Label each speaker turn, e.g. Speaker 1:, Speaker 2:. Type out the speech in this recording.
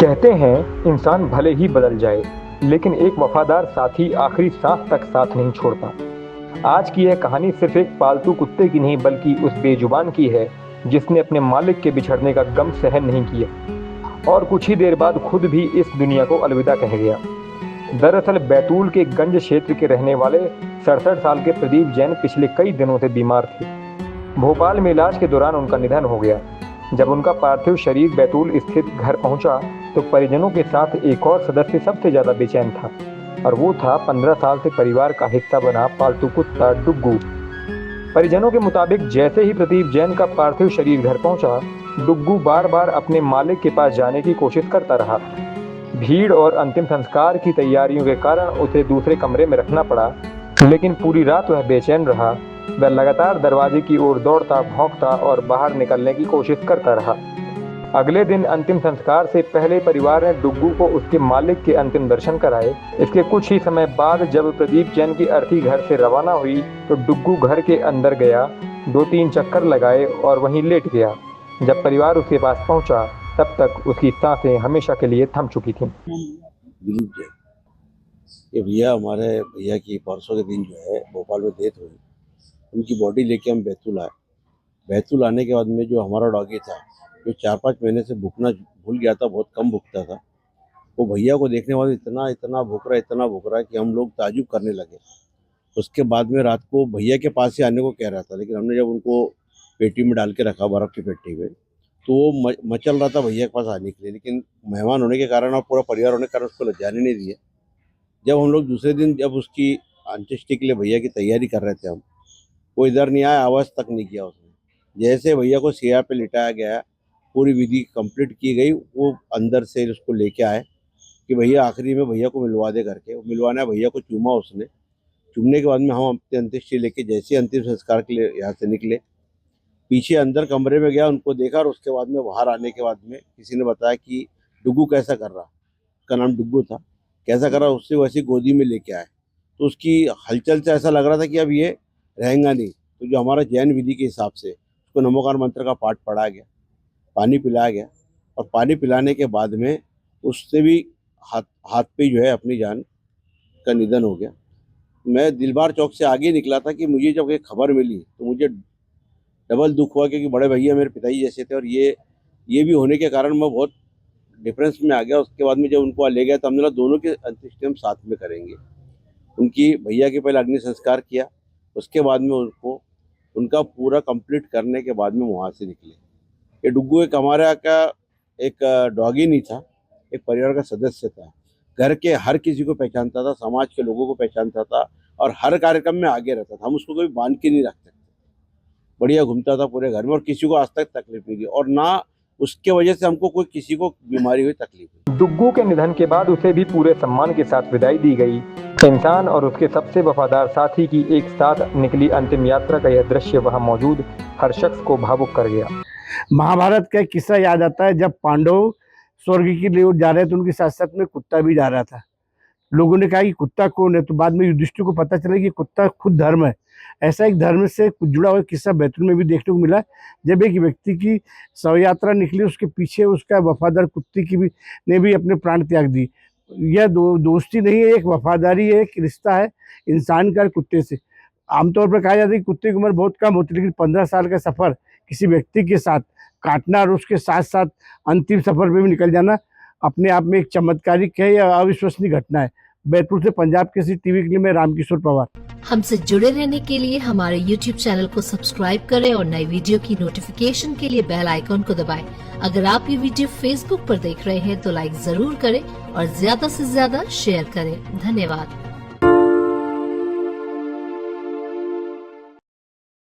Speaker 1: कहते हैं इंसान भले ही बदल जाए, लेकिन एक वफादार साथी आखिरी सांस तक साथ नहीं छोड़ता। आज की यह कहानी सिर्फ एक पालतू कुत्ते की नहीं बल्कि उस बेजुबान की है जिसने अपने मालिक के बिछड़ने का गम सहन नहीं किया और कुछ ही देर बाद खुद भी इस दुनिया को अलविदा कह गया। दरअसल बैतूल के गंज क्षेत्र के रहने वाले 67 साल के प्रदीप जैन पिछले कई दिनों से बीमार थे। भोपाल में इलाज के दौरान उनका निधन हो गया। जब उनका पार्थिव शरीर बैतूल स्थित घर पहुंचा तो परिजनों के साथ एक और सदस्य सबसे ज्यादा बेचैन था और वो था 15 साल से परिवार का हिस्सा बना पालतू कुत्ता डुग्गू। परिजनों के मुताबिक जैसे ही प्रदीप जैन का पार्थिव शरीर घर पहुंचा, डुग्गू बार बार अपने मालिक के पास जाने की कोशिश करता रहा। भीड़ और अंतिम संस्कार की तैयारियों के कारण उसे दूसरे कमरे में रखना पड़ा, लेकिन पूरी रात वह बेचैन रहा। वह लगातार दरवाजे की ओर दौड़ता, भौंकता और बाहर निकलने की कोशिश करता रहा। अगले दिन अंतिम संस्कार से पहले परिवार ने डुग्गू को उसके मालिक के अंतिम दर्शन कराए। इसके कुछ ही समय बाद जब प्रदीप जैन की अर्थी घर से रवाना हुई तो डुग्गू घर के अंदर गया, 2-3 चक्कर लगाए और वहीं लेट गया। जब परिवार उसके पास पहुंचा तब तक उसकी सांसें हमेशा के लिए थम चुकी थीं।
Speaker 2: दिलीप जैन, ये भैया हमारे भैया की परसों के दिन जो है भोपाल में डेथ हुई। उनकी बॉडी लेके हम बैतूल आए। बैतूल आने के बाद में जो हमारा डॉगी था, जो 4-5 महीने से भूखना भूल गया था, बहुत कम भूखता था, वो भैया को देखने के बाद इतना भूख रहा है कि हम लोग ताजुब करने लगे। उसके बाद में रात को भैया के पास ही आने को कह रहा था, लेकिन हमने जब उनको पेटी में डाल के रखा, बर्फ़ की पेटी में, तो वो मचल रहा था भैया के पास आने के लिए, लेकिन मेहमान होने के कारण और पूरा परिवार होने के कारण उसको जाने नहीं दिया। जब हम लोग दूसरे दिन जब उसकी अंत्येष्टि के लिए भैया की तैयारी कर रहे थे, हम वो इधर नहीं आया, आवाज़ तक नहीं किया उसने। जैसे भैया को सिया पे लिटाया गया, पूरी विधि कंप्लीट की गई, वो अंदर से उसको लेके आए कि भैया आखिरी में भैया को मिलवा दे करके। वो मिलवाना भैया को चूमा उसने। चूमने के बाद में हम अपने अंत्येष्टि लेके जैसे अंतिम संस्कार के लिए यहाँ से निकले, पीछे अंदर कमरे में गया, उनको देखा और उसके बाद में बाहर आने के बाद में किसी ने बताया कि डुग्गू कैसा कर रहा, उसका नाम डुग्गू था, कैसा कर रहा, उससे वैसी गोदी में लेके आए। तो उसकी हलचल से ऐसा लग रहा था कि अब ये रहेगा नहीं। तो जो हमारा जैन विधि के हिसाब से उसको नमोकार मंत्र का पाठ पढ़ाया गया, पानी पिलाया गया और पानी पिलाने के बाद में उससे भी हाथ पे जो है अपनी जान का निधन हो गया। मैं दिलबार चौक से आगे निकला था कि मुझे जब ये खबर मिली तो मुझे डबल दुख हुआ, क्योंकि बड़े भैया मेरे पिताजी जैसे थे और ये भी होने के कारण मैं बहुत डिफरेंस में आ गया। उसके बाद में जब उनको ले गया तो हमने बोला दोनों के अंत्येष्टि हम साथ में करेंगे। उनकी भैया के पहले अग्नि संस्कार किया, उसके बाद में उनको उनका पूरा कंप्लीट करने के बाद में वहाँ से निकले। ये डुग्गू एक हमारे यहाँ का एक डॉगी नहीं था, एक परिवार का सदस्य था। घर के हर किसी को पहचानता था, समाज के लोगों को पहचानता था और हर कार्यक्रम में आगे रहता था। हम उसको कभी बांध के नहीं रख सकते, बढ़िया घूमता था पूरे घर में और किसी को आज तक तकलीफ नहीं दी और ना उसके वजह से हमको कोई किसी को बीमारी हुई, तकलीफ हुई।
Speaker 1: डुग्गू के निधन के बाद उसे भी पूरे सम्मान के साथ विदाई दी गई। इंसान और उसके सबसे वफादार साथी की एक साथ निकली अंतिम यात्रा का यह दृश्य वहां मौजूद हर शख्स को भावुक कर गया।
Speaker 3: महाभारत का एक किस्सा याद आता है, जब पांडव स्वर्ग की ओर जा रहे थे, उनके साथ साथ में कुत्ता भी जा रहा था। लोगों ने कहा कि कुत्ता कौन है, तो बाद में युधिष्ठिर को पता चला कि कुत्ता खुद धर्म है। ऐसा एक धर्म से कुछ जुड़ा हुआ किस्सा बैतूल में भी देखने को मिला। जब एक व्यक्ति की शव यात्रा निकली, उसके पीछे उसका वफादार कुत्ते की भी ने भी अपने प्राण त्याग दी। यह दोस्ती नहीं है, एक वफादारी है, एक रिश्ता है इंसान का कुत्ते से। आमतौर पर कहा जाता है कि कुत्ते की उम्र बहुत कम होती है, लेकिन 15 साल का सफ़र किसी व्यक्ति के साथ काटना और उसके साथ साथ अंतिम सफर में भी निकल जाना अपने आप में एक चमत्कारिक है या अविश्वसनीय घटना है। बैतूल से पंजाब केसरी टीवी के लिए मैं रामकिशोर पवार।
Speaker 4: हमसे जुड़े रहने के लिए हमारे YouTube चैनल को सब्सक्राइब करें और नई वीडियो की नोटिफिकेशन के लिए बेल आइकॉन को दबाएं। अगर आप ये वीडियो Facebook पर देख रहे हैं तो लाइक जरूर करें और ज्यादा से ज्यादा शेयर करें। धन्यवाद।